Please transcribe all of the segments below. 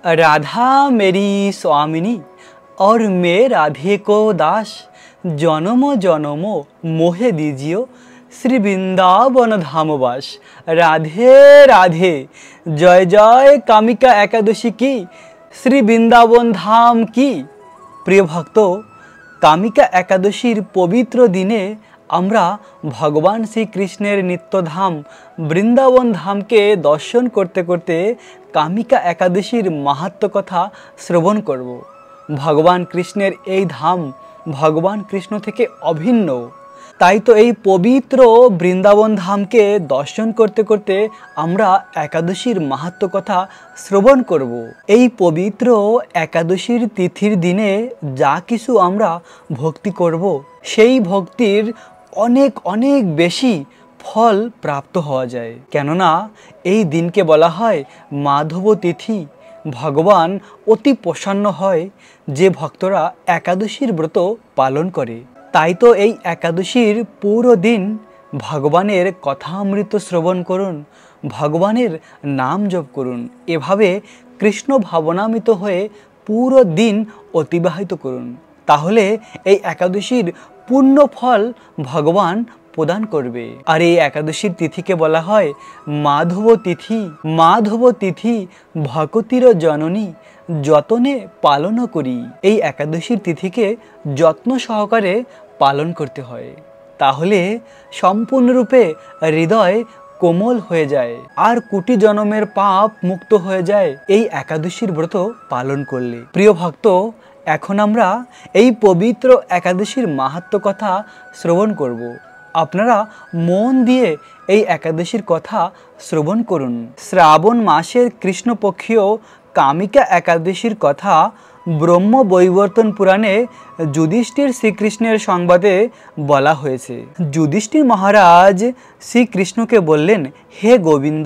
राधा मेरी स्वामिनी और मैं राधे को दास, जन्म जन्म मोहे दीजियो श्री वृंदावन धामवास। राधे राधे, जय जय कामिका एकादशी की, श्री वृंदावन धाम की। प्रिय भक्तों, कामिका एकादशीर पवित्र दिने আমরা ভগবান শ্রীকৃষ্ণের নিত্যধাম বৃন্দাবন ধামকে দর্শন করতে করতে কামিকা একাদশীর মাহাত্ম্য কথা শ্রবণ করব। ভগবান কৃষ্ণের এই ধাম ভগবান কৃষ্ণ থেকে অভিন্ন, তাই তো এই পবিত্র বৃন্দাবন ধামকে দর্শন করতে করতে আমরা একাদশীর মাহাত্ম্য কথা শ্রবণ করব। এই পবিত্র একাদশীর তিথির দিনে যা কিছু আমরা ভক্তি করব, সেই ভক্তির অনেক অনেক বেশি ফল প্রাপ্ত হওয়া যায়। কেননা এই দিনকে বলা হয় মাধব তিথি। ভগবান অতি প্রসন্ন হয় যে ভক্তরা একাদশীর ব্রত পালন করে। তাই তো এই একাদশীর পুরো দিন ভগবানের কথামৃত শ্রবণ করুন, ভগবানের নাম জপ করুন। এভাবে কৃষ্ণ ভাবনামিত হয়ে পুরো দিন অতিবাহিত করুন। তাহলে এই একাদশীর পূর্ণ ফল ভগবান প্রদান করবে। আর এই একাদশীর তিথিকে বলা হয় মাধব তিথি। মাধব তিথি ভকতির জননী, যতনে পালন করি। এই একাদশীর তিথিকে যত্ন সহকারে পালন করতে হয়, তাহলে সম্পূর্ণরূপে হৃদয় কোমল হয়ে যায় আর কোটি জন্মের পাপ মুক্ত হয়ে যায় এই একাদশীর ব্রত পালন করলে। প্রিয় ভক্ত, এখন আমরা এই পবিত্র একাদশীর মাহাত্ম্য কথা শ্রবণ করব। আপনারা মন দিয়ে এই একাদশীর কথা শ্রবণ করুন। শ্রাবণ মাসের কৃষ্ণপক্ষীয় কামিকা একাদশীর কথা ব্রহ্ম বৈবর্তন পুরাণে যুধিষ্ঠির শ্রীকৃষ্ণের সংবাদে বলা হয়েছে। যুধিষ্ঠির মহারাজ শ্রীকৃষ্ণকে বললেন, হে গোবিন্দ,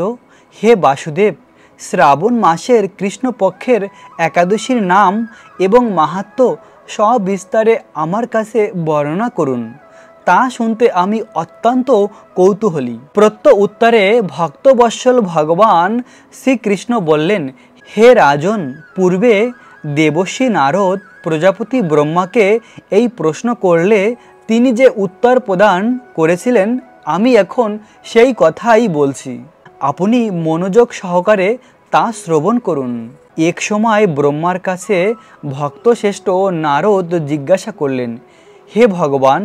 হে বাসুদেব, শ্রাবণ মাসের কৃষ্ণপক্ষের একাদশীর নাম এবং মাহাত্ম্য সবিস্তারে আমার কাছে বর্ণনা করুন। তা শুনতে আমি অত্যন্ত কৌতূহলী। প্রত্যুত্তরে ভক্তবৎসল ভগবান শ্রীকৃষ্ণ বললেন, হে রাজন, পূর্বে দেবর্ষি নারদ প্রজাপতি ব্রহ্মাকে এই প্রশ্ন করলে তিনি যে উত্তর প্রদান করেছিলেন, আমি এখন সেই কথাই বলছি। আপনি মনোযোগ সহকারে তা শ্রবণ করুন। এক সময় ব্রহ্মার কাছে ভক্তশ্রেষ্ঠ নারদ জিজ্ঞাসা করলেন, হে ভগবান,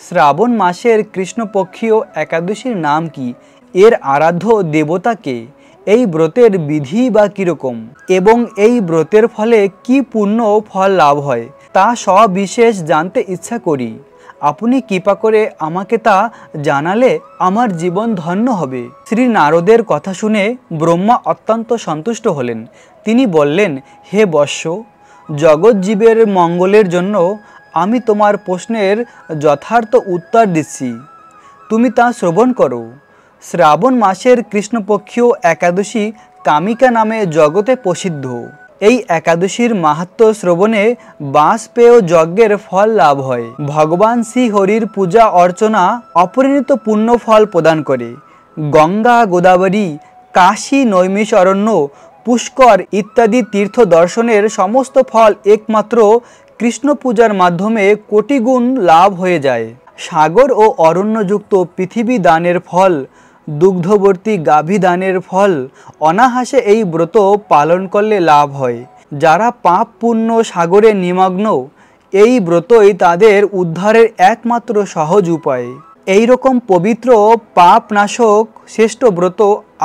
শ্রাবণ মাসের কৃষ্ণপক্ষীয় একাদশীর নাম কি? এর আরাধ্য দেবতা কে? এই ব্রতের বিধি বা কীরকম এবং এই ব্রতের ফলে কি পূর্ণ ফল লাভ হয় তা সবিশেষ জানতে ইচ্ছা করি। আপনি কৃপা করে আমাকে তা জানালে আমার জীবন ধন্য হবে। শ্রী নারদের কথা শুনে ব্রহ্মা অত্যন্ত সন্তুষ্ট হলেন। তিনি বললেন, হে বৎস, জগৎজীবের মঙ্গলের জন্য আমি তোমার প্রশ্নের যথার্থ উত্তর দিচ্ছি, তুমি তা শ্রবণ করো। শ্রাবণ মাসের কৃষ্ণপক্ষীয় একাদশী কামিকা নামে জগতে প্রসিদ্ধ। এই একাদশীর মাহাত্ম্য শ্রবণে বাজপেয় যজ্ঞের ফল লাভ হয়। ভগবান শ্রী হরির পূজা অর্চনা অপরিণত পুণ্য ফল প্রদান করে। গঙ্গা, গোদাবরী, কাশী, নৈমিষারণ্য, পুষ্কর ইত্যাদি তীর্থ দর্শনের সমস্ত ফল একমাত্র কৃষ্ণ পূজার মাধ্যমে কোটিগুণ লাভ হয়ে যায়। সাগর ও অরণ্যযুক্ত পৃথিবী দানের ফল, দুগ্ধবর্তী গাভী দানের ফল অনায়াসে এই ব্রত পালন করলে লাভ হয়। যারা পাপ পুণ্য সাগরে নিমগ্ন, এই ব্রতই তাদের উদ্ধারের একমাত্র সহজ উপায়। এই রকম পবিত্র পাপ নাশক শ্রেষ্ঠ ব্রত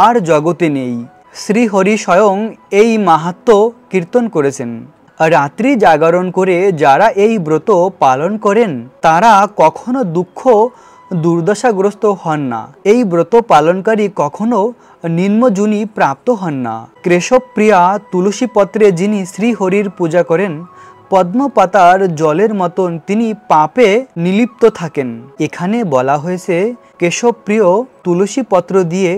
আর জগতে নেই। শ্রীহরি স্বয়ং এই মাহাত্ম্য কীর্তন করেছেন। রাত্রি জাগরণ করে যারা এই ব্রত পালন করেন তারা কখনো দুঃখ দুর্দশাগ্রস্ত হন না। এই ব্রত পালনকারী কখনো নিম্নজুনি প্রাপ্ত হন না। কেশবপ্রিয়া তুলসী পত্রে যিনি শ্রীহরির পূজা করেন, পদ্মপাতার জলের মতন তিনি পাপে নিলিপ্ত থাকেন। এখানে বলা হয়েছে কেশবপ্রিয় তুলসী পত্র দিয়ে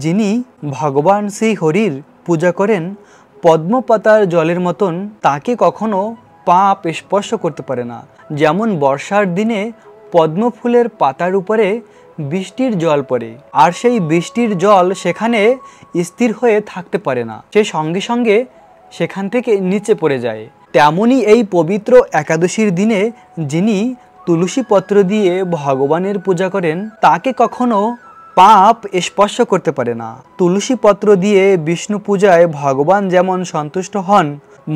যিনি ভগবান শ্রীহরির পূজা করেন, পদ্মপাতার জলের মতন তাকে কখনো পাপ স্পর্শ করতে পারে না। যেমন বর্ষার দিনে পদ্ম ফুলের পাতার উপরে বৃষ্টির জল পড়ে, আর সেই বৃষ্টির জল সেখানে স্থির হয়ে থাকতে পারে না, সে সঙ্গে সঙ্গে সেখান থেকে নিচে পড়ে যায়। তেমনই এই পবিত্র একাদশীর দিনে যিনি তুলসী পত্র দিয়ে ভগবানের পূজা করেন তাকে কখনো পাপ স্পর্শ করতে পারে না। তুলসী পত্র দিয়ে বিষ্ণু পূজায় ভগবান যেমন সন্তুষ্ট হন,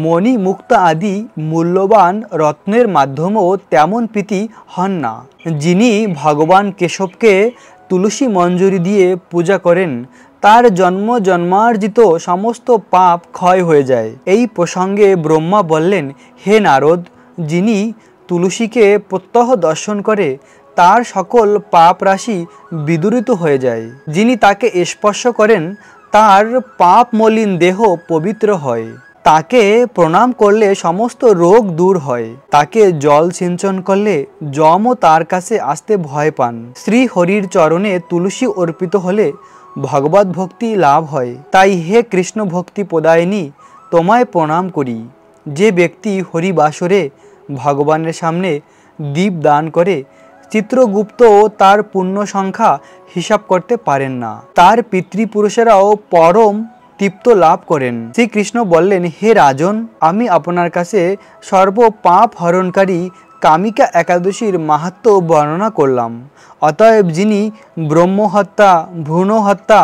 মণি মুক্তা আদি মূল্যবান রত্নের মাধ্যমেও তেমন প্রীতি হন না। যিনি ভগবান কেশবকে তুলসী মঞ্জরি দিয়ে পূজা করেন তার জন্ম জন্মার্জিত সমস্ত পাপ ক্ষয় হয়ে যায়। এই প্রসঙ্গে ব্রহ্মা বললেন, হে নারদ, যিনি তুলসীকে প্রত্যহ দর্শন করে তার সকল পাপ রাশি বিদূরিত হয়ে যায়। যিনি তাকে স্পর্শ করেন তার পাপ মলিন দেহ পবিত্র হয়। তাকে প্রণাম করলে সমস্ত রোগ দূর হয়। তাকে জল সিঞ্চন করলে যমও তার কাছে আসতে ভয় পান। শ্রী হরির চরণে তুলসী অর্পিত হলে ভগবত ভক্তি লাভ হয়। তাই হে কৃষ্ণ ভক্তি প্রদায়িনী, তোমায় প্রণাম করি। যে ব্যক্তি হরিবাসরে ভগবানের সামনে দীপ দান করে চিত্রগুপ্ত তার পুণ্য সংখ্যা হিসাব করতে পারেন না। তার পিতৃপুরুষেরাও পরম তৃপ্ত লাভ করেন। শ্রীকৃষ্ণ বললেন, হে রাজন, আমি আপনার কাছে সর্ব পাপ হরণকারী কামিকা একাদশীর মাহাত্ম্য বর্ণনা করলাম। অতএব যিনি ব্রহ্মহত্যা, ভ্রূণহত্যা,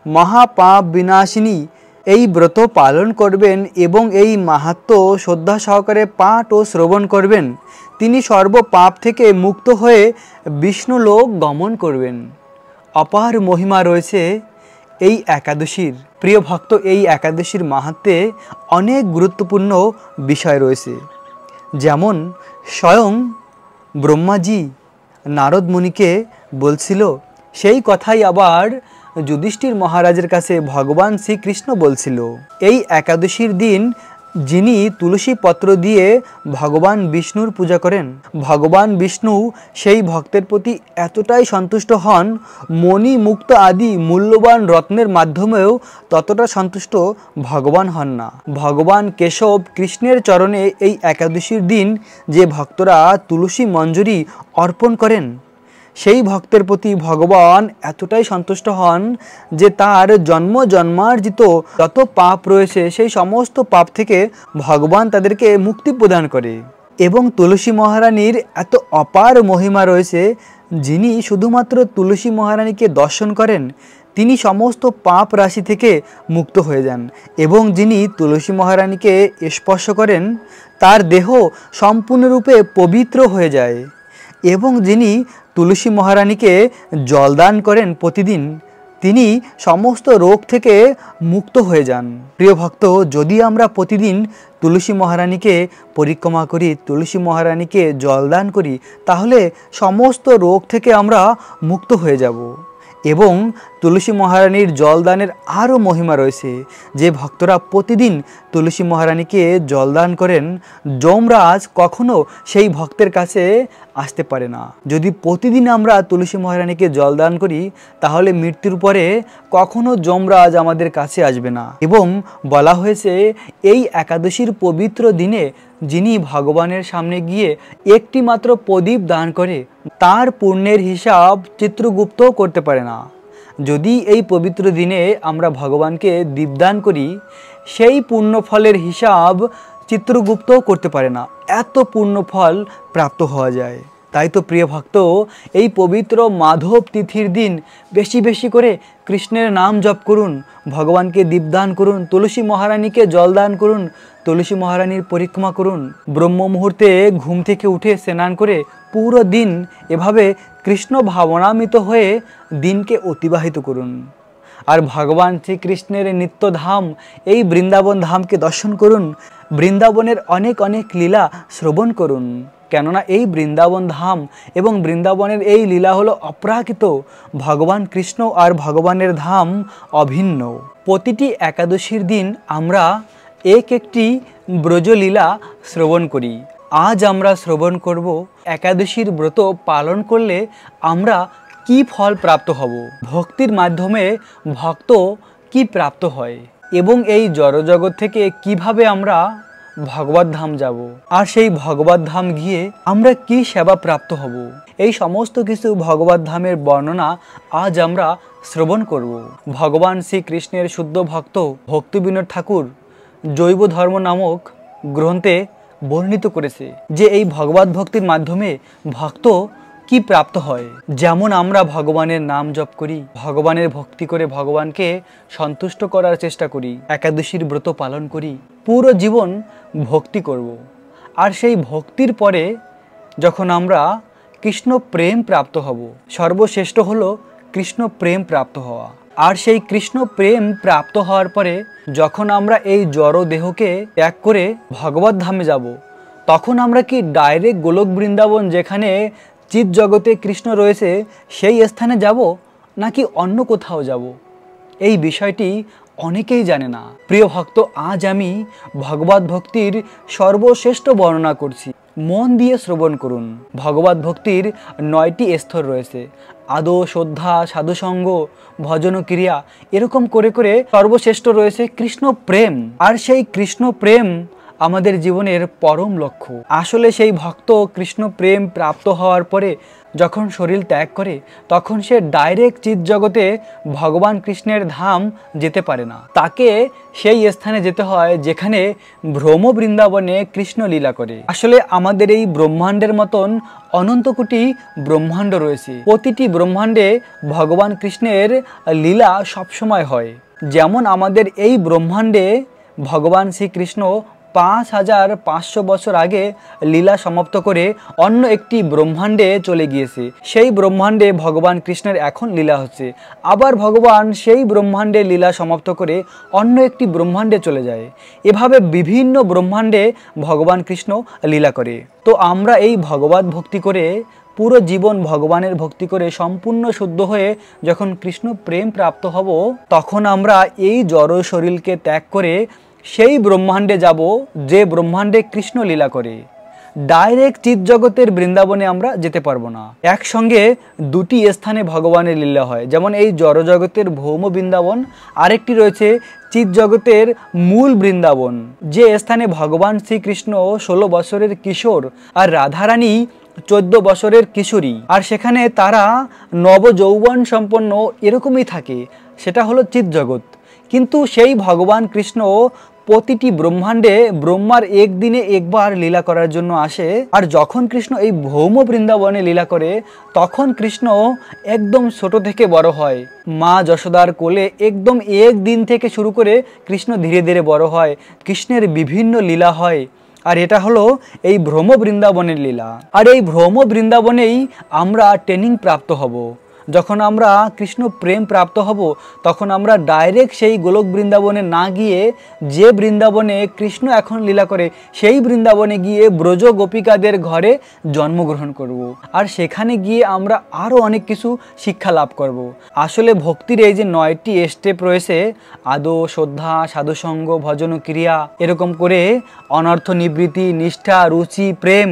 মহাপাপ বিনাশিনী এই ব্রত পালন করবেন এবং এই মাহাত্ম্য শ্রদ্ধা সহকারে পাঠ ও শ্রবণ করবেন, তিনি সর্ব পাপ থেকে মুক্ত হয়ে বিষ্ণুলোক গমন করবেন। অপার মহিমা রয়েছে এই একাদশীর। প্রিয় ভক্ত, এই একাদশীর মাহাত্ম্যে অনেক গুরুত্বপূর্ণ বিষয় রয়েছে। যেমন স্বয়ং ব্রহ্মাজি নারদ মুনিকে বলছিল, সেই কথাই আবার যুধিষ্ঠির মহারাজের কাছে ভগবান শ্রীকৃষ্ণ বলছিল। এই একাদশীর দিন যিনি তুলসী পত্র দিয়ে ভগবান বিষ্ণুর পূজা করেন, ভগবান বিষ্ণু সেই ভক্তের প্রতি এতটাই সন্তুষ্ট হন, মণি মুক্ত আদি মূল্যবান রত্নের মাধ্যমেও ততটা সন্তুষ্ট ভগবান হন না। ভগবান কেশব কৃষ্ণের চরণে এই একাদশীর দিন যে ভক্তরা তুলসী মঞ্জরি অর্পণ করেন, সেই ভক্তের প্রতি ভগবান এতটাই সন্তুষ্ট হন যে তার জন্ম জন্মার্জিত যত পাপ রয়েছে সেই সমস্ত পাপ থেকে ভগবান তাদেরকে মুক্তি প্রদান করে। এবং তুলসী মহারানীর এত অপার মহিমা রয়েছে, যিনি শুধুমাত্র তুলসী মহারানীকে দর্শন করেন তিনি সমস্ত পাপ রাশি থেকে মুক্ত হয়ে যান। এবং যিনি তুলসী মহারানীকে স্পর্শ করেন তার দেহ সম্পূর্ণরূপে পবিত্র হয়ে যায়। এবং যিনি তুলসী মহারানীকে জলদান করেন প্রতিদিন, তিনি সমস্ত রোগ থেকে মুক্ত হয়ে যান। প্রিয় ভক্ত, যদি আমরা প্রতিদিন তুলসী মহারানীকে পরিক্রমা করি, তুলসী মহারানীকে জলদান করি, তাহলে সমস্ত রোগ থেকে আমরা মুক্ত হয়ে যাব। এবং তুলসী মহারানীর জলদানের আরও মহিমা রয়েছে। যে ভক্তরা প্রতিদিন তুলসী মহারানীকে জলদান করেন, যমরাজ কখনো সেই ভক্তের কাছে আসতে পারে না। যদি প্রতিদিন আমরা তুলসী মহারানীকে জলদান করি তাহলে মৃত্যুর পরে কখনো যমরাজ আমাদের কাছে আসবে না। এবং বলা হয়েছে এই একাদশীর পবিত্র দিনে যিনি ভগবানের সামনে গিয়ে একটি মাত্র প্রদীপ দান করে তার পুণ্যের হিসাব চিত্রগুপ্ত করতে পারে না। যদি এই পবিত্র দিনে আমরা ভগবানকে দীপদান করি, সেই পুণ্য ফলের হিসাব চিত্রগুপ্ত করতে পারে না, এত পুণ্য ফল প্রাপ্ত হওয়া যায়। তাই তো প্রিয় ভক্ত, এই পবিত্র মাধব তিথির দিন বেশি বেশি করে কৃষ্ণের নাম জপ করুন, ভগবানকে দীপদান করুন, তুলসী মহারানীকে জলদান করুন, তুলসী মহারানীর পরিক্রমা করুন। ব্রহ্ম মুহূর্তে ঘুম থেকে উঠে স্নান করে পুরো দিন এভাবে কৃষ্ণ ভাবনামিত হয়ে দিনকে অতিবাহিত করুন। আর ভগবান শ্রীকৃষ্ণের নিত্যধাম এই বৃন্দাবন ধামকে দর্শন করুন, বৃন্দাবনের অনেক অনেক লীলা শ্রবণ করুন। কেননা এই বৃন্দাবন ধাম এবং বৃন্দাবনের এই লীলা হলো অপ্রাকৃত। ভগবান কৃষ্ণ আর ভগবানের ধাম অভিন্ন। প্রতিটি একাদশীর দিন আমরা একটি ব্রজলীলা শ্রবণ করি। আজ আমরা শ্রবণ করব একাদশীর ব্রত পালন করলে আমরা কি ফল প্রাপ্ত হব, ভক্তির মাধ্যমে ভক্ত কি প্রাপ্ত হয়, এবং এই জড়জগৎ থেকে কিভাবে আমরা ভগবত ধাম যাব, আর সেই ভগবত ধাম গিয়ে আমরা কি সেবা প্রাপ্ত হব। এই সমস্ত কিছু ভগবত ধামের বর্ণনা আজ আমরা শ্রবণ করব। ভগবান শ্রীকৃষ্ণের শুদ্ধ ভক্ত ভক্তিবিনোদ ঠাকুর জৈব ধর্ম নামক গ্রন্থে বর্ণিত করেছে যে এই ভগবত ভক্তির মাধ্যমে ভক্ত কি প্রাপ্ত হয়। যেমন আমরা ভগবানের নাম জপ করি, ভগবানের ভক্তি করে ভগবানকে সন্তুষ্ট করার চেষ্টা করি, একাদশীর ব্রত পালন করি, পুরো জীবন ভক্তি করব। আর সেই ভক্তির পরে যখন আমরা কৃষ্ণ প্রেম প্রাপ্ত হব, সর্বশ্রেষ্ঠ হলো কৃষ্ণ প্রেম প্রাপ্ত হওয়া। আর সেই কৃষ্ণ প্রেম প্রাপ্ত হওয়ার পরে যখন আমরা এই জড় দেহকে ত্যাগ করে ভগবত ধামে যাব, তখন আমরা কি ডাইরেক্ট গোলক বৃন্দাবন যেখানে চিৎ জগতে কৃষ্ণ রয়েছে সেই স্থানে যাব, নাকি অন্য কোথাও যাব? এই বিষয়টি অনেকেই জানে না। প্রিয় ভক্ত, আজ আমি ভগবত ভক্তির সর্বশ্রেষ্ঠ বর্ণনা করছি, মন দিয়ে শ্রবণ করুন। ভগবত ভক্তির 9টি স্তর রয়েছে, আদো, শ্রদ্ধা, সাধুসঙ্গ, ভজন ক্রিয়া, এরকম করে করে সর্বশ্রেষ্ঠ রয়েছে কৃষ্ণ প্রেম। আর সেই কৃষ্ণ প্রেম আমাদের জীবনের পরম লক্ষ্য। আসলে সেই ভক্ত কৃষ্ণ প্রেম প্রাপ্ত হওয়ার পরে যখন শরীর ত্যাগ করে, তখন সে ডাইরেক্ট চিৎ জগতে ভগবান কৃষ্ণের ধাম যেতে পারে না। তাকে সেই স্থানে যেতে হয় যেখানে ভ্রম বৃন্দাবনে কৃষ্ণ লীলা করে। আসলে আমাদের এই ব্রহ্মাণ্ডের মতন অনন্ত কোটি ব্রহ্মাণ্ড রয়েছে, প্রতিটি ব্রহ্মাণ্ডে ভগবান কৃষ্ণের লীলা সবসময় হয়। যেমন আমাদের এই ব্রহ্মাণ্ডে ভগবান শ্রীকৃষ্ণ 5500 বছর আগে লীলা সমাপ্ত করে অন্য একটি ব্রহ্মাণ্ডে চলে গিয়েছে। সেই ব্রহ্মাণ্ডে ভগবান কৃষ্ণের এখন লীলা হচ্ছে। আবার ভগবান সেই ব্রহ্মাণ্ডে লীলা সমাপ্ত করে অন্য একটি ব্রহ্মাণ্ডে চলে যায়। এভাবে বিভিন্ন ব্রহ্মাণ্ডে ভগবান কৃষ্ণ লীলা করে। তো আমরা এই ভগবত ভক্তি করে পুরো জীবন ভগবানের ভক্তি করে সম্পূর্ণ শুদ্ধ হয়ে যখন কৃষ্ণ প্রেম প্রাপ্ত হব, তখন আমরা এই জড় শরীরকে ত্যাগ করে সেই ব্রহ্মাণ্ডে যাব যে ব্রহ্মাণ্ডে কৃষ্ণ লীলা করে। ডাইরেক্ট চিৎ জগতের বৃন্দাবনে আমরা যেতে পারবো না। একসঙ্গে দুটি স্থানে ভগবানের লীলা হয়, যেমন এই জড় জগতের ভৌম বৃন্দাবন, আরেকটি রয়েছে চিৎ জগতের মূল বৃন্দাবন, যে স্থানে ভগবান শ্রীকৃষ্ণ 16 বছরের কিশোর আর রাধারানী 14 বছরের কিশোরী, আর সেখানে তারা নবযৌবন সম্পন্ন এরকমই থাকে। সেটা হলো চিৎ জগৎ। কিন্তু সেই ভগবান কৃষ্ণ প্রতিটি ব্রহ্মাণ্ডে ব্রহ্মার একদিনে একবার লীলা করার জন্য আসে। আর যখন কৃষ্ণ এই ভৌম বৃন্দাবনে লীলা করে, তখন কৃষ্ণ একদম ছোট থেকে বড় হয়। মা যশোদার কোলে একদম একদিন থেকে শুরু করে কৃষ্ণ ধীরে ধীরে বড় হয়। কৃষ্ণের বিভিন্ন লীলা হয়, আর এটা হলো এই ভ্রম বৃন্দাবনের লীলা। আর এই ভ্রম বৃন্দাবনেই আমরা ট্রেনিং প্রাপ্ত হব। যখন আমরা কৃষ্ণ প্রেম প্রাপ্ত হব, তখন আমরা ডাইরেক্ট সেই গোলক বৃন্দাবনে না গিয়ে যে বৃন্দাবনে কৃষ্ণ এখন লীলা করে সেই বৃন্দাবনে গিয়ে ব্রজ গোপিকাদের ঘরে জন্মগ্রহণ করব। আর সেখানে গিয়ে আমরা আরও অনেক কিছু শিক্ষা লাভ করব। আসলে ভক্তির এই যে 9টি স্টেপ রয়েছে, আদো, শ্রদ্ধা, সাধুসঙ্গ, ভজন ক্রিয়া, এরকম করে অনর্থ নিবৃত্তি, নিষ্ঠা, রুচি, প্রেম,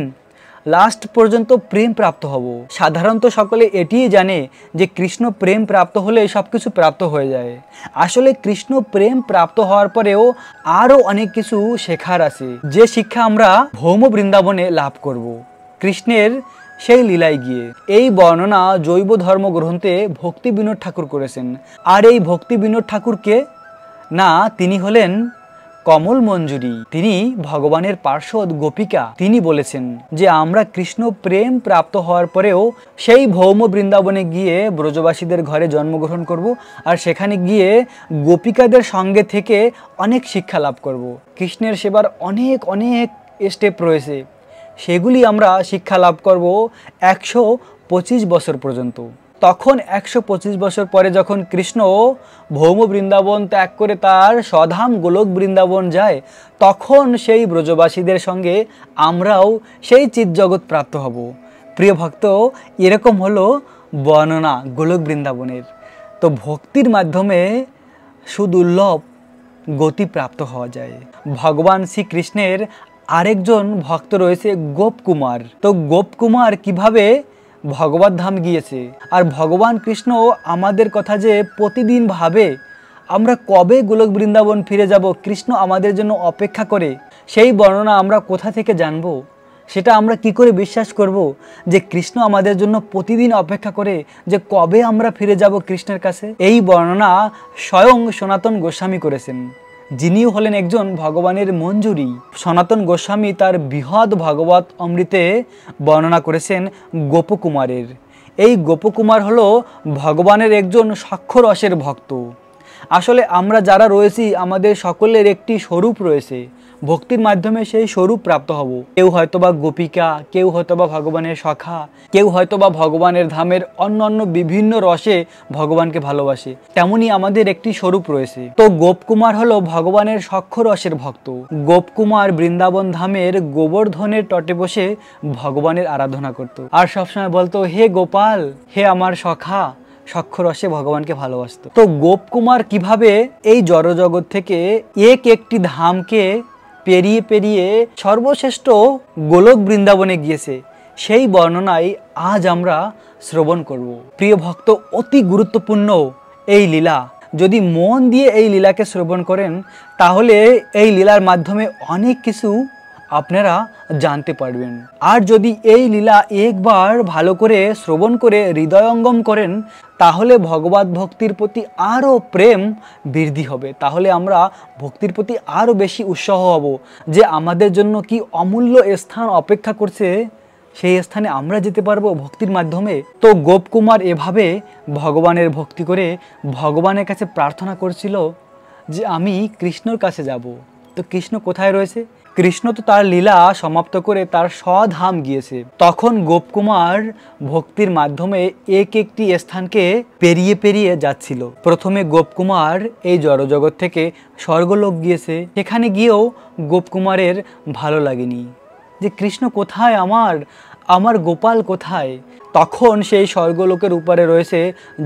লাস্ট পর্যন্ত প্রেম প্রাপ্ত হব। সাধারণত সকলে এটিই জানে যে কৃষ্ণ প্রেম প্রাপ্ত হলে সব কিছু প্রাপ্ত হয়ে যায়। আসলে কৃষ্ণ প্রেম প্রাপ্ত হওয়ার পরেও আরও অনেক কিছু শেখার আছে, যে শিক্ষা আমরা ভৌম বৃন্দাবনে লাভ করব কৃষ্ণের সেই লীলায় গিয়ে। এই বর্ণনা জৈব ধর্ম গ্রন্থে ভক্তি বিনোদ ঠাকুর করেছেন। আর এই ভক্তি বিনোদ ঠাকুরকে না, তিনি হলেন কমল মঞ্জুরি। তিনি ভগবানের পার্শ্বদ গোপিকা। তিনি বলেছেন যে আমরা কৃষ্ণ প্রেম প্রাপ্ত হওয়ার পরেও সেই ভৌম বৃন্দাবনে গিয়ে ব্রজবাসীদের ঘরে জন্মগ্রহণ করব, আর সেখানে গিয়ে গোপিকাদের সঙ্গে থেকে অনেক শিক্ষা লাভ করব। কৃষ্ণের সেবার অনেক অনেক স্টেপ রয়েছে, সেগুলি আমরা শিক্ষা লাভ করব 125 বছর পর্যন্ত। তখন 125 বছর পরে যখন কৃষ্ণ ভৌম বৃন্দাবন ত্যাগ করে তার স্বধাম গোলক বৃন্দাবন যায়, তখন সেই ব্রজবাসীদের সঙ্গে আমরাও সেই চিৎ জগৎ প্রাপ্ত হব। প্রিয় ভক্ত, এরকম হলো বর্ণনা গোলক বৃন্দাবনের। তো ভক্তির মাধ্যমে সুদুর্লভ গতি প্রাপ্ত হওয়া যায়। ভগবান শ্রীকৃষ্ণের আরেকজন ভক্ত রয়েছে গোপকুমার। তো গোপকুমার কিভাবে ভগবত ধাম গিয়েছে, আর ভগবান কৃষ্ণ আমাদের কথা যে প্রতিদিন ভাবে আমরা কবে গোলক বৃন্দাবন ফিরে যাব, কৃষ্ণ আমাদের জন্য অপেক্ষা করে, সেই বর্ণনা আমরা কোথা থেকে জানবো? সেটা আমরা কি করে বিশ্বাস করব যে কৃষ্ণ আমাদের জন্য প্রতিদিন অপেক্ষা করে যে কবে আমরা ফিরে যাব কৃষ্ণের কাছে? এই বর্ণনা স্বয়ং সনাতন গোস্বামী করেছেন। যিনিও হলেন একজন ভগবানের মঞ্জুরি। সনাতন গোস্বামী তার বৃহৎ ভাগবত অমৃতে বর্ণনা করেছেন গোপকুমারের। এই গোপকুমার হলো ভগবানের একজন সাক্ষরসের ভক্ত। আসলে আমরা যারা রয়েছি আমাদের সকলের একটি স্বরূপ রয়েছে, ভক্তির মাধ্যমে সেই স্বরূপ প্রাপ্ত হব। কেউ হয়তোবা গোপিকা, কেউ হয়তোবা ভগবানের সখা, কেউ হয়তোবা ভগবানের ধামের অন্য বিভিন্ন রসে ভগবানকে ভালোবাসে। তেমনি আমাদের একটি স্বরূপ রয়েছে। তো গোপকুমার হলো ভগবানের সক্ষরসের ভক্ত। গোপকুমার বৃন্দাবন ধামের গোবর্ধনের তটে বসে ভগবানের আরাধনা করত আর সবসময় বলতো, হে গোপাল, হে আমার সখা। সক্ষরসে ভগবানকে ভালোবাসত। তো গোপকুমার কিভাবে এই জড়জগৎ থেকে একটি ধামকে পেরিয়ে পেরিয়ে সর্বশ্রেষ্ঠ গোলক বৃন্দাবনে গিয়েছে, সেই বর্ণনাই আজ আমরা শ্রবণ করব। প্রিয় ভক্ত, অতি গুরুত্বপূর্ণ এই লীলা। যদি মন দিয়ে এই লীলাকে শ্রবণ করেন তাহলে এই লীলার মাধ্যমে অনেক কিছু আপনারা জানতে পারবেন। আর যদি এই লীলা একবার ভালো করে শ্রবণ করে হৃদয়ঙ্গম করেন তাহলে ভগবত ভক্তির প্রতি আরও প্রেম বৃদ্ধি হবে। তাহলে আমরা ভক্তির প্রতি আরও বেশি উৎসাহ হব যে আমাদের জন্য কি অমূল্য স্থান অপেক্ষা করছে, সেই স্থানে আমরা যেতে পারবো ভক্তির মাধ্যমে। তো গোপকুমার এভাবে ভগবানের ভক্তি করে ভগবানের কাছে প্রার্থনা করছিল যে আমি কৃষ্ণর কাছে যাব। তো কৃষ্ণ কোথায় রয়েছে? কৃষ্ণ তো তার লীলা সমাপ্ত করে তার স্বধাম গিয়েছে। তখন গোপকুমার ভক্তির মাধ্যমে একটি স্থানকে পেরিয়ে পেরিয়ে যাচ্ছিল। প্রথমে গোপকুমার এই জড়জগৎ থেকে স্বর্গলোক গিয়েছে। সেখানে গিয়েও গোপকুমারের ভালো লাগেনি যে কৃষ্ণ কোথায়, আমার গোপাল কোথায়। তখন সেই স্বর্গলোকের উপরে রয়েছে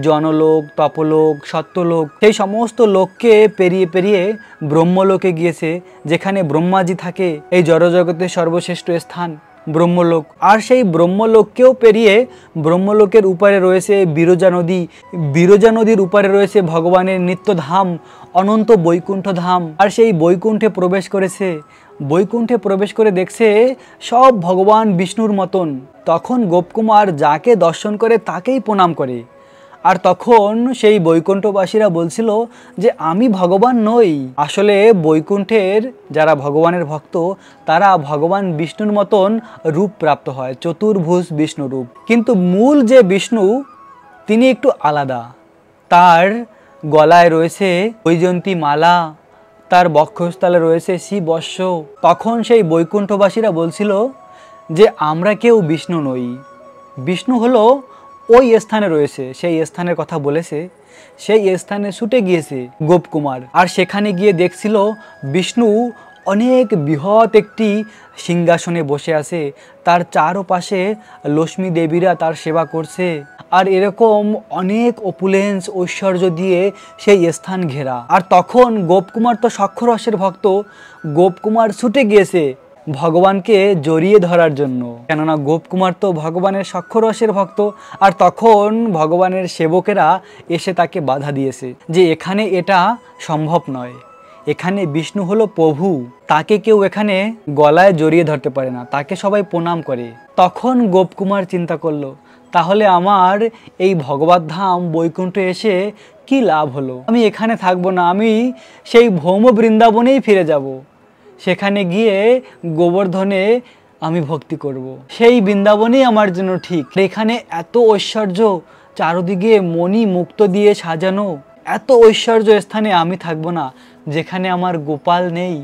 জনলোক, তপলোক, সত্যলোক। সেই সমস্ত লোককে পেরিয়ে পেরিয়ে ব্রহ্মলোকে গিয়েছে, যেখানে ব্রহ্মাজি থাকে। এই জড়জগতের সর্বশ্রেষ্ঠ স্থান ব্রহ্মলোক। আর সেই ব্রহ্মলোককেও পেরিয়ে ব্রহ্মলোকের উপরে রয়েছে বিরজা নদী। বিরজা নদীর উপরে রয়েছে ভগবানের নিত্যধাম অনন্ত বৈকুণ্ঠ ধাম। আর সেই বৈকুণ্ঠে প্রবেশ করেছে। বৈকুণ্ঠে প্রবেশ করে দেখছে সব ভগবান বিষ্ণুর মতন। তখন গোপকুমার যাকে দর্শন করে তাকেই প্রণাম করে। আর তখন সেই বৈকুণ্ঠবাসীরা বলছিল যে আমি ভগবান নই। আসলে বৈকুণ্ঠের যারা ভগবানের ভক্ত তারা ভগবান বিষ্ণুর মতন রূপ প্রাপ্ত হয়, চতুর্ভুজ বিষ্ণু রূপ। কিন্তু মূল যে বিষ্ণু তিনি একটু আলাদা। তার গলায় রয়েছে বৈজয়ন্তী মালা, তার বক্ষস্থলে রয়েছে শিববর্ষ। তখন সেই বৈকুণ্ঠবাসীরা বলছিল যে আমরা কেউ বিষ্ণু নই, বিষ্ণু হলো ওই স্থানে রয়েছে। সেই স্থানের কথা বলেছে, সেই স্থানে ছুটে গিয়েছে গোপকুমার। আর সেখানে গিয়ে দেখছিল বিষ্ণু অনেক বৃহৎ একটি সিংহাসনে বসে আছে, তার চারপাশে লক্ষ্মী দেবীরা তার সেবা করছে। আর এরকম অনেক অপুলেন্স ঐশ্বর্য দিয়ে সেই স্থান ঘেরা। আর তখন গোপকুমার তো সক্ষরসের ভক্ত, গোপকুমার ছুটে গিয়েছে ভগবানকে জড়িয়ে ধরার জন্য, কেননা গোপকুমার তো ভগবানের সক্ষরসের ভক্ত। আর তখন ভগবানের সেবকেরা এসে তাকে বাধা দিয়েছে যে এখানে এটা সম্ভব নয়, এখানে বিষ্ণু হলো প্রভু, তাকে কেউ এখানে গলায় জড়িয়ে ধরতে পারে না, তাকে সবাই প্রণাম করে। তখন গোপকুমার চিন্তা করলো তাহলে আমার এই ভগবত ধাম বৈকুণ্ঠে এসে কি লাভ হলো? আমি এখানে থাকবো না, আমি সেই ভৌম বৃন্দাবনেই ফিরে যাব। সেখানে গিয়ে গোবর্ধনে আমি ভক্তি করব। সেই বৃন্দাবনেই আমার জন্য ঠিক। এখানে এত ঐশ্বর্য, চারদিকে মণি মুক্ত দিয়ে সাজানো, এত ঐশ্বর্য স্থানে আমি থাকবো না। যেখানে আমার গোপাল নেই,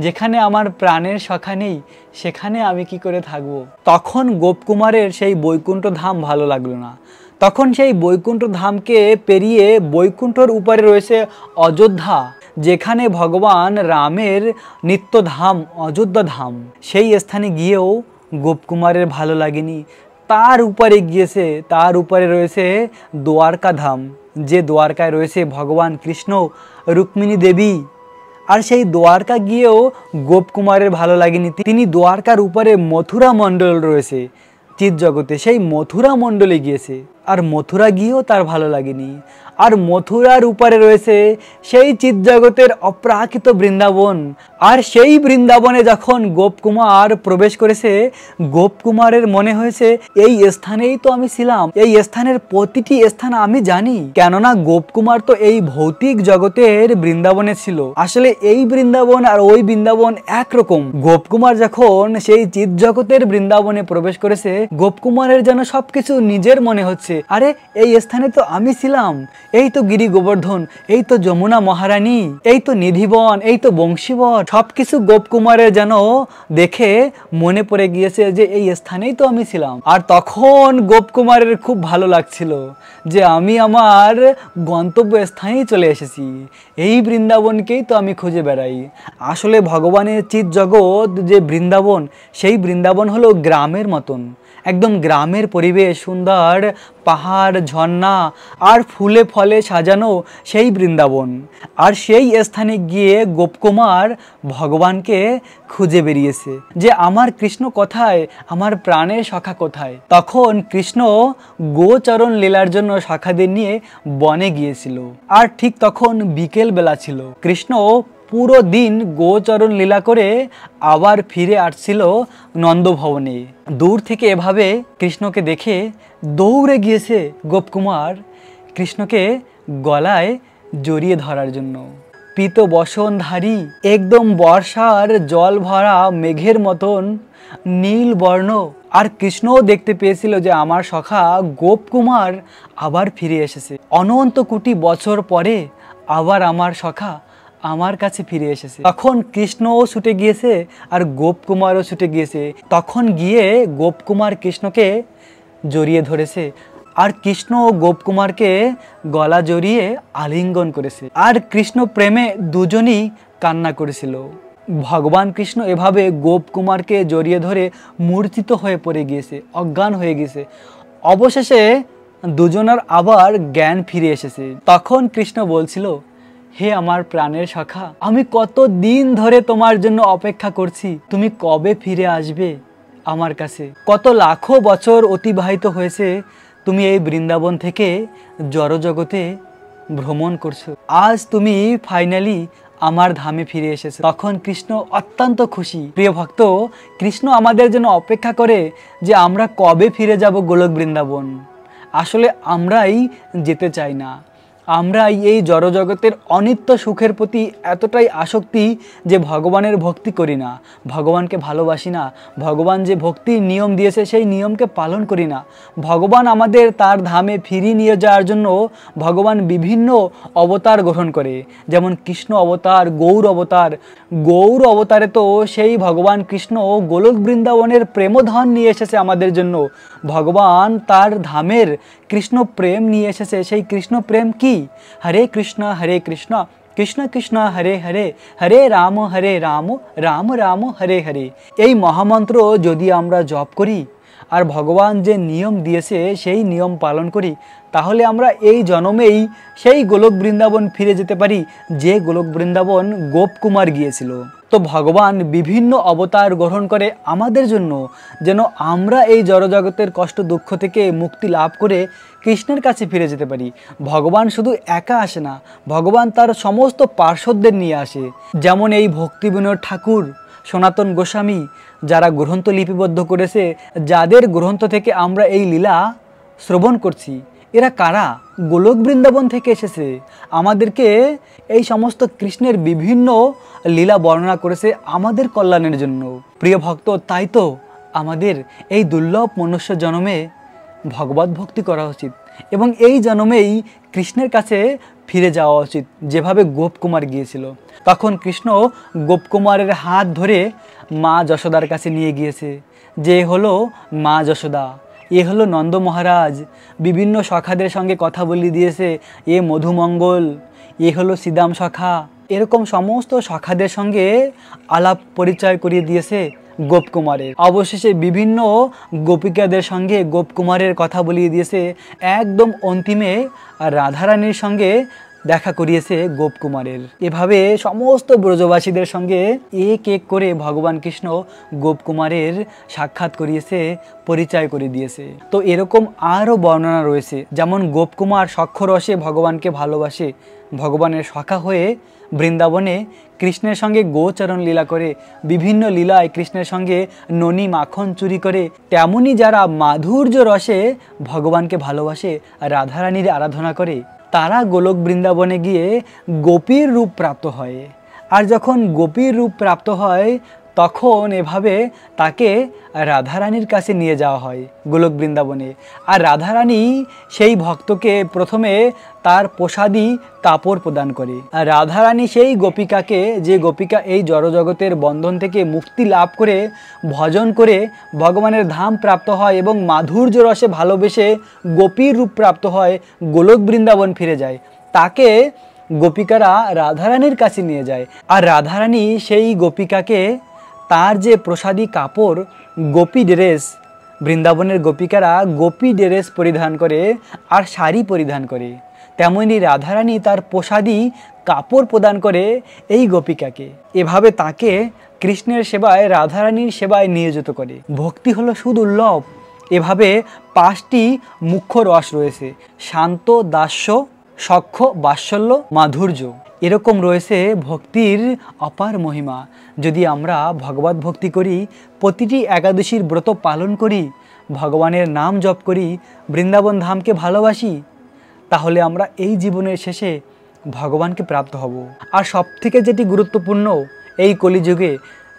যেখানে আমার প্রাণের সখা নেই, সেখানে আমি কি করে থাকবো? তখন গোপকুমারের সেই বৈকুণ্ঠ ধাম ভালো লাগলো না। তখন সেই বৈকুণ্ঠ ধামকে পেরিয়ে বৈকুণ্ঠর উপরে রয়েছে অযোধ্যা, যেখানে ভগবান রামের নিত্যধাম অযোধ্যা ধাম। সেই স্থানে গিয়েও গোপকুমারের ভালো লাগেনি। তার উপরে গিয়েছে, তার উপরে রয়েছে দ্বারকা ধাম, যে দ্বারকায় রয়েছে ভগবান কৃষ্ণ, রুক্মিণী দেবী। আর সেই দ্বারকা গিয়েও গোপকুমারের ভালো লাগেনি। তিনি দ্বারকার উপরে মথুরা মণ্ডল রয়েছে চিৎ জগতে, সেই মথুরা মণ্ডলে গিয়েছে। আর মথুরা গিয়েও তার ভালো লাগেনি। আর মথুরার উপরে রয়েছে সেই চিৎ জগতের অপ্রাকৃত বৃন্দাবন। আর সেই বৃন্দাবনে যখন গোপকুমার প্রবেশ করেছে, গোপকুমারের মনে হয়েছে এই স্থানেই তো আমি ছিলাম, এই স্থানের প্রতিটি স্থান আমি জানি, কেননা গোপকুমার তো এই ভৌতিক জগতের বৃন্দাবনে ছিল। আসলে এই বৃন্দাবন আর ওই বৃন্দাবন একরকম। গোপকুমার যখন সেই চিৎ জগতের বৃন্দাবনে প্রবেশ করেছে, গোপকুমারের যেন সবকিছু নিজের মনে হচ্ছে, আরে এই স্থানে তো আমি ছিলাম, এই তো গিরি গোবর্ধন, এই তো যমুনা মহারানী, এই তো নিধিবন, এই তো বংশীবট, সবকিছু গোপকুমারের যেন দেখে মনে পড়ে গিয়েছে যে এই স্থানেই তো আমি ছিলাম। আর তখন গোপকুমারের খুব ভালো লাগছিল যে আমি আমার গন্তব্য স্থানেই চলে এসেছি, এই বৃন্দাবনকেই তো আমি খুঁজে বেড়াই। আসলে ভগবানের চিৎ জগৎ যে বৃন্দাবন, সেই বৃন্দাবন হলো গ্রামের মতন, একদম গ্রামের পরিবেশ, সুন্দর পাহাড়, ঝর্ণা আর ফুলে ফলে সাজানো সেই বৃন্দাবন। আর সেই স্থানে গিয়ে গোপকুমার ভগবানকে খুঁজে বেরিয়েছে যে আমার কৃষ্ণ কোথায়, আমার প্রাণের সখা কোথায়। তখন কৃষ্ণ গোচরণ লীলার জন্য সখাদের নিয়ে বনে গিয়েছিল। আর ঠিক তখন বিকেল বেলা ছিল। কৃষ্ণ পুরো দিন গোচরণ লীলা করে আবার ফিরে আসছিল নন্দভবনে। দূর থেকে এভাবে কৃষ্ণকে দেখে দৌড়ে গিয়েছে গোপকুমার কৃষ্ণকে গলায় জড়িয়ে ধরার জন্য। পীত বসনধারী, একদম বর্ষার জল ভরা মেঘের মতন নীল বর্ণ। আর কৃষ্ণও দেখতে পেয়েছিল যে আমার সখা গোপকুমার আবার ফিরে এসেছে, অনন্ত কোটি বছর পরে আবার আমার সখা আমার কাছে ফিরে এসেছে। তখন কৃষ্ণও ছুটে গিয়েছে আর গোপকুমারও ছুটে গিয়েছে। তখন গিয়ে গোপকুমার কৃষ্ণকে জড়িয়ে ধরেছে আর কৃষ্ণ ও গোপকুমারকে গলা জড়িয়ে আলিঙ্গন করেছে। আর কৃষ্ণ প্রেমে দুজনই কান্না করেছিল। ভগবান কৃষ্ণ এভাবে গোপকুমারকে জড়িয়ে ধরে মূর্ছিত হয়ে পড়ে গিয়েছে, অজ্ঞান হয়ে গিয়েছে। অবশেষে দুজনের আবার জ্ঞান ফিরে এসেছে। তখন কৃষ্ণ বলছিল, হে আমার প্রাণের সখা, আমি কত দিন ধরে তোমার জন্য অপেক্ষা করছি, তুমি কবে ফিরে আসবে আমার কাছে। কত লাখো বছর অতিবাহিত হয়েছে, তুমি এই বৃন্দাবন থেকে জড়জগতে ভ্রমণ করছো, আজ তুমি ফাইনালি আমার ধামে ফিরে এসেছে। তখন কৃষ্ণ অত্যন্ত খুশি। প্রিয় ভক্ত, কৃষ্ণ আমাদের জন্য অপেক্ষা করে যে আমরা কবে ফিরে যাব গোলক বৃন্দাবন। আসলে আমরাই যেতে চাই না, আমরা এই জড়জগতের অনিত্য সুখের প্রতি এতটাই আসক্তি যে ভগবানের ভক্তি করি না, ভগবানকে ভালোবাসি না, ভগবান যে ভক্তির নিয়ম দিয়েছে সেই নিয়মকে পালন করি না। ভগবান আমাদের তার ধামে ফিরিয়ে নিয়ে যাওয়ার জন্য ভগবান বিভিন্ন অবতার গ্রহণ করে, যেমন কৃষ্ণ অবতার, গৌর অবতার। গৌর অবতারে তো সেই ভগবান কৃষ্ণ গোলক বৃন্দাবনের প্রেমধন নিয়ে এসেছে আমাদের জন্য। ভগবান তার ধামের কৃষ্ণ প্রেম নিয়ে এসেছে। সেই কৃষ্ণ প্রেম কি? হরে কৃষ্ণ কৃষ্ণ কৃষ্ণ হরে হরে, হরে রাম রাম রাম হরে হরে। এই মহামন্ত্র যদি আমরা জপ করি আর ভগবান যে নিয়ম দিয়েছে সেই নিয়ম পালন করি, তাহলে আমরা এই জন্মেই সেই গোলক বৃন্দাবন ফিরে যেতে পারি, যে গোলক বৃন্দাবন গোপকুমার গিয়েছিল। তো ভগবান বিভিন্ন অবতার গ্রহণ করে আমাদের জন্য, যেন আমরা এই জড়জগতের কষ্ট দুঃখ থেকে মুক্তি লাভ করে কৃষ্ণের কাছে ফিরে যেতে পারি। ভগবান শুধু একা আসে না, ভগবান তার সমস্ত পার্শ্বদের নিয়ে আসে। যেমন এই ভক্তি বিনোদ ঠাকুর, সনাতন গোস্বামী, যারা গ্রন্থ লিপিবদ্ধ করেছে, যাদের গ্রন্থ থেকে আমরা এই লীলা শ্রবণ করছি, এরা কারা? গোলক বৃন্দাবন থেকে এসেছে। আমাদেরকে এই সমস্ত কৃষ্ণের বিভিন্ন লীলা বর্ণনা করেছে আমাদের কল্যাণের জন্য। প্রিয় ভক্ত, তাই তো আমাদের এই দুর্লভ মনুষ্য জন্মে ভগবত ভক্তি করা উচিত এবং এই জন্মেই কৃষ্ণের কাছে ফিরে যাওয়া উচিত, যেভাবে গোপকুমার গিয়েছিল। তখন কৃষ্ণ গোপকুমারের হাত ধরে মা যশোদার কাছে নিয়ে গিয়েছে, যে হলো মা যশোদা, এ হলো নন্দ মহারাজ। বিভিন্ন সখাদের সঙ্গে কথা বলিয়ে দিয়েছে, এ মধুমঙ্গল, এ হলো শ্রীদাম সখা। এরকম সমস্ত সখাদের সঙ্গে আলাপ পরিচয় করিয়ে দিয়েছে গোপকুমারের। অবশেষে বিভিন্ন গোপিকাদের সঙ্গে গোপকুমারের কথা বলিয়ে দিয়েছে। একদম অন্তিমে রাধারানীর সঙ্গে দেখা করিয়েছে গোপকুমারের। এভাবে সমস্ত ব্রজবাসীদের সঙ্গে এক এক করে ভগবান কৃষ্ণ গোপকুমারের সাক্ষাৎ করিয়েছে, পরিচয় করে দিয়েছে। তো এরকম আরও বর্ণনা রয়েছে, যেমন গোপকুমার সখ্য রসে ভগবানকে ভালোবাসে, ভগবানের সখা হয়ে বৃন্দাবনে কৃষ্ণের সঙ্গে গোচরণ লীলা করে, বিভিন্ন লীলায় কৃষ্ণের সঙ্গে ননি মাখন চুরি করে, তেমনি যারা মাধুর্য রসে ভগবানকে ভালোবাসে, রাধারানীর আরাধনা করে, তারা গোলক বৃন্দাবনে গিয়ে গোপীর রূপ প্রাপ্ত হয়। আর যখন গোপীর রূপ প্রাপ্ত হয় তখন এভাবে তাকে রাধারানীর কাছে নিয়ে যাওয়া হয় গোলক বৃন্দাবনে। আর রাধারানী সেই ভক্তকে প্রথমে তার প্রসাদী কাপড় প্রদান করে। আর রাধারানী সেই গোপিকাকে, যে গোপিকা এই জড়জগতের বন্ধন থেকে মুক্তি লাভ করে ভজন করে ভগবানের ধাম প্রাপ্ত হয় এবং মাধুর্য রসে ভালোবেসে গোপীর রূপ প্রাপ্ত হয়, গোলক বৃন্দাবন ফিরে যায়, তাকে গোপিকারা রাধারানীর কাছে নিয়ে যায়। আর রাধারানী সেই গোপিকাকে তার যে প্রসাদী কাপড়, গোপী ড্রেস, বৃন্দাবনের গোপিকারা গোপী ড্রেস পরিধান করে আর শাড়ি পরিধান করে, তেমনি রাধারানী তার প্রসাদী কাপড় প্রদান করে এই গোপিকাকে। এভাবে তাকে কৃষ্ণের সেবায়, রাধারানীর সেবায় নিয়োজিত করে। ভক্তি হলো সুদুর্লভ। এভাবে 5টি মুখ্য রস রয়েছে: শান্ত, দাস্য, সখ্য, বাৎসল্য, মাধুর্য। এরকম রয়েছে ভক্তির অপার মহিমা। যদি আমরা ভগবত ভক্তি করি, প্রতিটি একাদশীর ব্রত পালন করি, ভগবানের নাম জপ করি, বৃন্দাবন ধামকে ভালোবাসি, তাহলে আমরা এই জীবনের শেষে ভগবানকে প্রাপ্ত হব। আর সবথেকে যেটি গুরুত্বপূর্ণ এই কলিযুগে,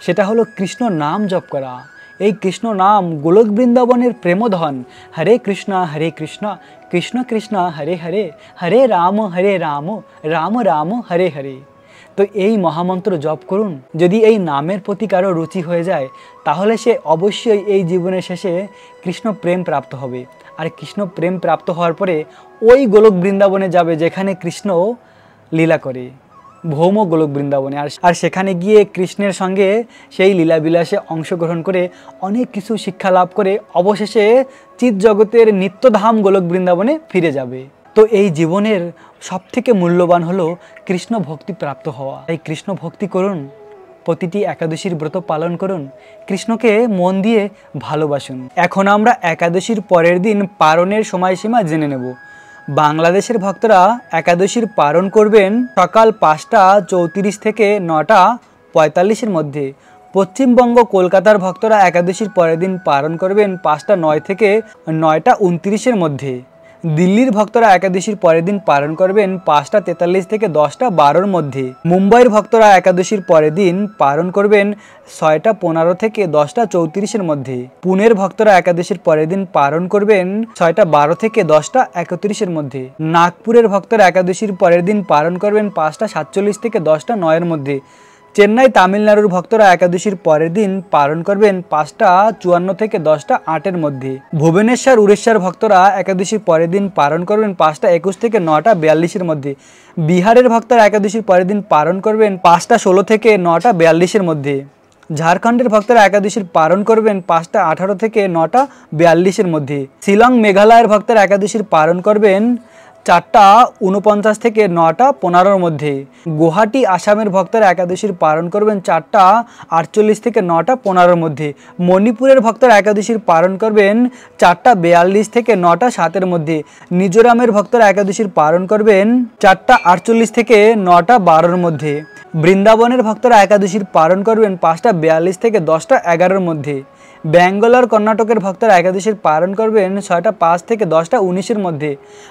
সেটা হলো কৃষ্ণ নাম জপ করা। এই কৃষ্ণ নাম গোলক বৃন্দাবনের প্রেমধন। হরে কৃষ্ণ কৃষ্ণ কৃষ্ণ হরে হরে, হরে রাম রাম রাম হরে হরে। তো এই মহামন্ত্র জপ করুন। যদি এই নামের প্রতি কারো রুচি হয়ে যায়, তাহলে সে অবশ্যই এই জীবনের শেষে কৃষ্ণ প্রেম প্রাপ্ত হবে। আর কৃষ্ণ প্রেম প্রাপ্ত হওয়ার পরে ওই গোলক বৃন্দাবনে যাবে যেখানে কৃষ্ণ লীলা করে, ভৌম গোলক বৃন্দাবনে। আর সেখানে গিয়ে কৃষ্ণের সঙ্গে সেই লীলাবিলাসে অংশগ্রহণ করে অনেক কিছু শিক্ষা লাভ করে অবশেষে চিৎ জগতের নিত্যধাম গোলক বৃন্দাবনে ফিরে যাবে। তো এই জীবনের সবথেকে মূল্যবান হলো কৃষ্ণ ভক্তি প্রাপ্ত হওয়া। এই কৃষ্ণ ভক্তি করুন, প্রতিটি একাদশীর ব্রত পালন করুন, কৃষ্ণকে মন দিয়ে ভালোবাসুন। এখন আমরা একাদশীর পরের দিন পারণের সময়সীমা জেনে নেব। বাংলাদেশের ভক্তরা একাদশীর পারণ করবেন সকাল 5টা 34 থেকে 9টা 45-এর মধ্যে। পশ্চিমবঙ্গ কলকাতার ভক্তরা একাদশীর পরের দিন পারণ করবেন 5টা 9 থেকে 9টা 29-এর মধ্যে। দিল্লির ভক্তরা একাদশীর পরের দিন পালন করবেন 5টা 43 থেকে 10টা 12-র মধ্যে। মুম্বাইয়ের ভক্তরা একাদশীর পরের দিন পালন করবেন 6টা 15 থেকে 10টা 34-এর মধ্যে। পুনের ভক্তরা একাদশীর পরের দিন পালন করবেন 6টা 12 থেকে 10টা 31-এর মধ্যে। নাগপুরের ভক্তরা একাদশীর পরের দিন পালন করবেন 5টা 47 থেকে 10টা 9-এর মধ্যে। চেন্নাই তামিলনাড়ুর ভক্তরা একাদশীর পরের দিন পালন করবেন 5টা 54 থেকে 10টা 8-এর মধ্যে। ভুবনেশ্বর উড়িষ্যার ভক্তরা একাদশীর পরের দিন পালন করবেন 5টা 21 থেকে 9টা 42-এর মধ্যে। বিহারের ভক্তরা একাদশীর পরের দিন পালন করবেন 5টা 16 থেকে 9টা 42-এর মধ্যে। ঝাড়খণ্ডের ভক্তরা একাদশীর পালন করবেন 5টা 18 থেকে 9টা 42-এর মধ্যে। শিলং মেঘালয়ের ভক্তরা একাদশীর পালন করবেন 4টা 49 থেকে 9টা 15-এর মধ্যে। গুয়াহাটি আসামের ভক্তরা একাদশীর পালন করবেন 4টা 48 থেকে 9টা 15-এর মধ্যে। মণিপুরের ভক্তরা একাদশীর পালন করবেন 4টা 42 থেকে 9টা 7-এর মধ্যে। মিজোরামের ভক্তরা একাদশীর পালন করবেন 4টা 48 থেকে 9টা 12-এর মধ্যে। বৃন্দাবনের ভক্তরা একাদশীর পালন করবেন 5টা 42 থেকে 10টা 11-এর মধ্যে। ব্যাঙ্গালোর কর্ণাটকের ভক্তরা একাদশীর পালন করবেন 6টা 5 থেকে 10টা 19-এর মধ্যে।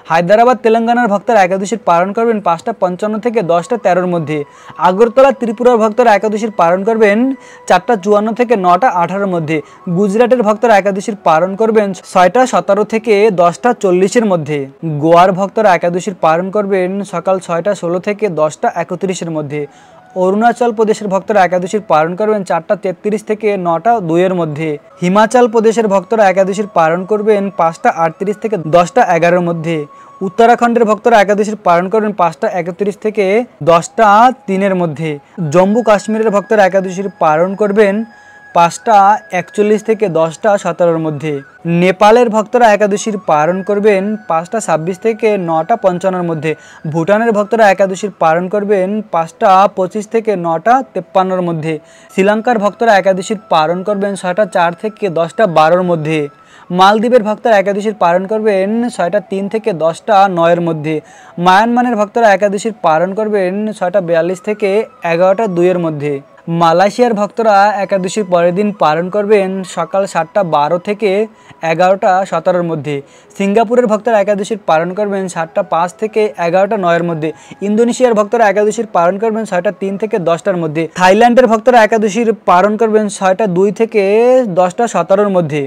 হায়দ্রাবাদ তেলেঙ্গানার ভক্তরা একাদশীর পালন করবেন 5টা 55 থেকে 10টা 13-এর মধ্যে। আগরতলা ত্রিপুরার ভক্তরা একাদশীর পালন করবেন 4টা 54 থেকে 9টা 18-এর মধ্যে। গুজরাটের ভক্তরা একাদশীর পালন করবেন 6টা 17 থেকে 10টা 40-এর মধ্যে। গোয়ার ভক্তরা একাদশীর পালন করবেন সকাল 6টা 16 থেকে 10টা 31-এর মধ্যে। অরুণাচল প্রদেশের ভক্তরা একাদশীর পালন করবেন 4টা 33 থেকে 9টা 2-এর মধ্যে। হিমাচল প্রদেশের ভক্তরা একাদশীর পালন করবেন 5টা 38 থেকে 10টা 11-এর মধ্যে। উত্তরাখণ্ডের ভক্তরা একাদশীর পালন করবেন 5টা 31 থেকে 10টা 3-এর মধ্যে। জম্মু কাশ্মীরের ভক্তরা একাদশীর পালন করবেন 5টা 41 থেকে 10টা 17-এর মধ্যে। নেপালের ভক্তরা একাদশীর পালন করবেন 5টা 26 থেকে 9টা 55-এর মধ্যে। ভুটানের ভক্তরা একাদশীর পালন করবেন 5টা 25 থেকে 9টা 53-এর মধ্যে। শ্রীলঙ্কার ভক্তরা একাদশীর পালন করবেন 6টা 4 থেকে 10টা 12-এর মধ্যে। মালদ্বীপের ভক্তরা একাদশীর পালন করবেন 6টা 3 থেকে 10টা 9-এর মধ্যে। মায়ানমারের ভক্তরা একাদশীর পালন করবেন 6টা 42 থেকে 11টা 2-এর মধ্যে। মালয়েশিয়ার ভক্তরা একাদশীর পরের দিন পালন করবেন সকাল 7টা 12 থেকে 11টা 17-এর মধ্যে। সিঙ্গাপুরের ভক্তরা একাদশীর পালন করবেন 7টা 5 থেকে 11টা 9-এর মধ্যে। ইন্দোনেশিয়ার ভক্তরা একাদশীর পালন করবেন 6টা 3 থেকে 10টার মধ্যে। থাইল্যান্ডের ভক্তরা একাদশীর পালন করবেন 6টা 2 থেকে 10টা 17-এর মধ্যে।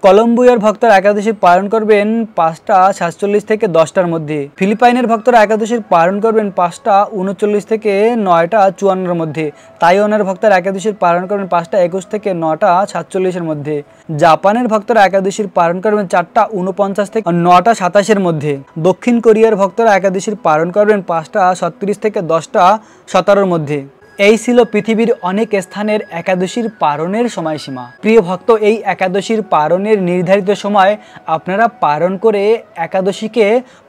কলম্বিয়ার ভক্তরা একাদশী পালন করবেন 5টা 47 থেকে 10টার মধ্যে। ফিলিপাইনের ভক্তরা একাদশীর পালন করবেন 5টা 39 থেকে 9টা 54-এর মধ্যে। তাইওয়ানের ভক্তরা একাদশীর পালন করবেন 5টা 21 থেকে 9টা 47-এর মধ্যে। জাপানের ভক্তরা একাদশীর পালন করবেন 4টা 49 থেকে 9টা 27-এর মধ্যে। দক্ষিণ কোরিয়ার ভক্তরা একাদশীর পালন করবেন 5টা 36 থেকে 10টা 17-এর মধ্যে। এই ছিল পৃথিবীর অনেক স্থানের একাদশীর পালনের সময়সীমা। প্রিয় ভক্ত, এই একাদশীর পালনের নির্ধারিত সময় আপনারা পালন করে একাদশীকে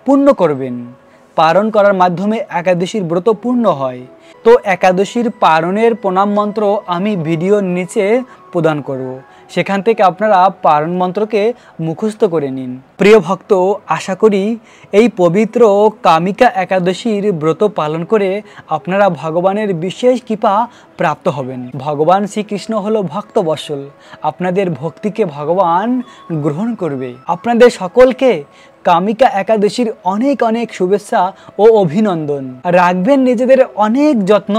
পূর্ণ করবেন। পালন করার মাধ্যমে একাদশীর ব্রত পূর্ণ হয়। তো একাদশীর পালনের প্রণাম মন্ত্র আমি ভিডিওর নিচে প্রদান করব, সেখান থেকে আপনারা পালন মন্ত্রকে মুখস্থ করে নিন। প্রিয় ভক্ত, আশা করি এই পবিত্র কামিকা একাদশীর ব্রত পালন করে আপনারা ভগবানের বিশেষ কৃপা প্রাপ্ত হবেন। ভগবান শ্রীকৃষ্ণ হলো ভক্তবৎসল, আপনাদের ভক্তিকে ভগবান গ্রহণ করবে। আপনাদের সকলকে কামিকা একাদশীর অনেক অনেক শুভেচ্ছা ও অভিনন্দন। রাখবেন নিজেদের অনেক যত্ন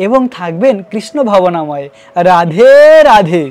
এবং থাকবেন কৃষ্ণ ভাবনাময়। রাধে রাধে।